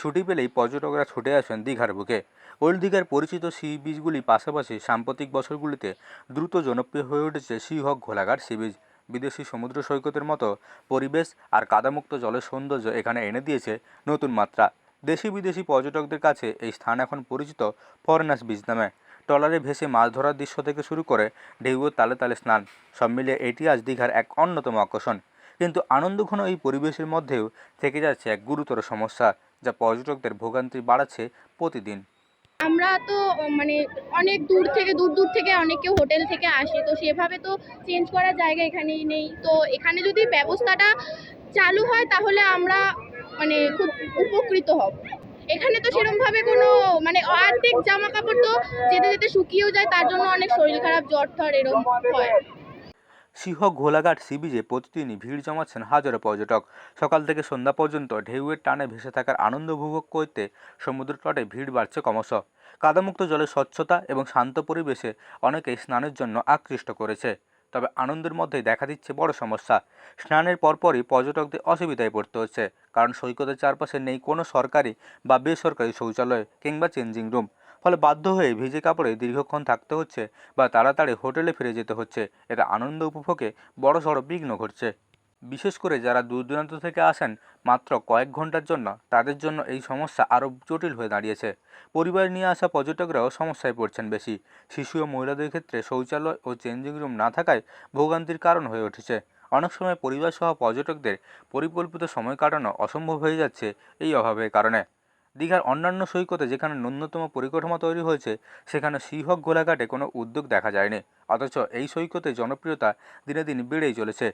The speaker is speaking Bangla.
ছুটি পেলেই পর্যটকরা ছুটে আসেন দীঘার বুকে। ওল্ড দীঘার পরিচিত সি বিচগুলি পাশাপাশি সাম্প্রতিক বছরগুলিতে দ্রুত জনপ্রিয় হয়ে উঠেছে সিহক ঘোলাঘাট সি বিচ। বিদেশি সমুদ্র সৈকতের মতো পরিবেশ আর কাদামুক্ত জলের সৌন্দর্য এখানে এনে দিয়েছে নতুন মাত্রা। দেশি বিদেশি পর্যটকদের কাছে এই স্থান এখন পরিচিত ফরেনার্স বিচ নামে। ট্রলারে ভেসে মাছ ধরার দৃশ্য থেকে শুরু করে ঢেউয়ের তালে তালে স্নান, সব মিলিয়ে এটি আজ দীঘার এক অন্যতম আকর্ষণ। কিন্তু আনন্দঘন এই পরিবেশের মধ্যেও থেকে যাচ্ছে এক গুরুতর সমস্যা, যা পর্যটকদের ভোগান্তি বাড়াচ্ছে প্রতিদিন। আমরা তো মানে অনেক দূর দূর থেকে অনেক কেউ হোটেল থেকে আসে, তো সেভাবে তো চেঞ্জ করার জায়গা এখানেই নেই। তো এখানে যদি ব্যবস্থাটা চালু হয় তাহলে আমরা মানে খুব উপকৃত হব। এখানে তো সেরকমভাবে কোনো মানে অর্ধেক জামা কাপড় তো যেতে যেতে শুকিয়েও যায়, তার জন্য অনেক শরীর খারাপ, জ্বর ঠর এরকম হয়। সিহক ঘোলাঘাট সি বিচে প্রতিদিনই ভিড় জমাচ্ছেন হাজারো পর্যটক। সকাল থেকে সন্ধ্যা পর্যন্ত ঢেউয়ের টানে ভেসে থাকার আনন্দ উপভোগ করতে সমুদ্র তটে ভিড় বাড়ছে ক্রমশ। কাদামুক্ত জলের স্বচ্ছতা এবং শান্ত পরিবেশে অনেকেই স্নানের জন্য আকৃষ্ট করেছে। তবে আনন্দের মধ্যেই দেখা দিচ্ছে বড় সমস্যা। স্নানের পরপরই পর্যটকদের অসুবিধায় পড়তে হচ্ছে, কারণ সৈকতের চারপাশে নেই কোনো সরকারি বা বেসরকারি শৌচালয় কিংবা চেঞ্জিং রুম। ফলে বাধ্য হয়ে ভিজে কাপড়ে দীর্ঘক্ষণ থাকতে হচ্ছে বা তাড়াতাড়ি হোটেলে ফিরে যেতে হচ্ছে। এতে আনন্দ উপভোগে বড়সড় বিঘ্ন ঘটছে। বিশেষ করে যারা দূর দূরান্ত থেকে আসেন মাত্র কয়েক ঘন্টার জন্য, তাদের জন্য এই সমস্যা আরও জটিল হয়ে দাঁড়িয়েছে। পরিবার নিয়ে আসা পর্যটকরাও সমস্যায় পড়ছেন বেশি। শিশু ও মহিলাদের ক্ষেত্রে শৌচালয় ও চেঞ্জিং রুম না থাকায় ভোগান্তির কারণ হয়ে উঠেছে। অনেক সময় পরিবার সহ পর্যটকদের পরিকল্পিত সময় কাটানো অসম্ভব হয়ে যাচ্ছে এই অভাবের কারণে। দীঘার অন্যান্য সৈকতে যেখানে ন্যূনতম পরিকাঠামো তৈরি হয়েছে, সেখানে সিহক গোলাঘাটে কোনো উদ্যোগ দেখা যায়নি। অথচ এই সৈকতের জনপ্রিয়তা দিনে দিন বেড়েই চলেছে।